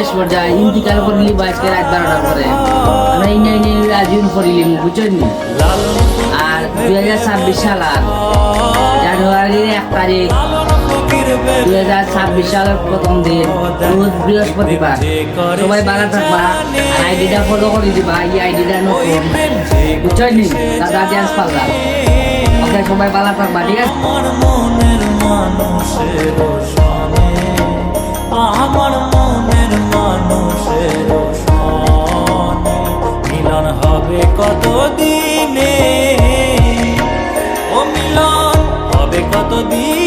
শেষ পর্যায়ে ইন্তিকাল করিলি আজকে রাত 12টার পরে আমরা আজীবন করিলি বুঝছেন। আর 2026 সালের জানুয়ারির 1 তারিখ 2026 সালের প্রথম দিন রোজ বৃহস্পতিবার। সবাই ভালো থাকবা, আইডিটা ফলো করে দিবা। এই আইডিটা নতুন বুঝছেন দাদা ড্যান্স পাল্লা। ওকে সবাই ভালো থাকবা, ঠিক আছে। আমার মনের মানুষের সনে, আমার মনের মানুষের সনে মিলন হবে কত দিনে, ও মিলন হবে কত দিন।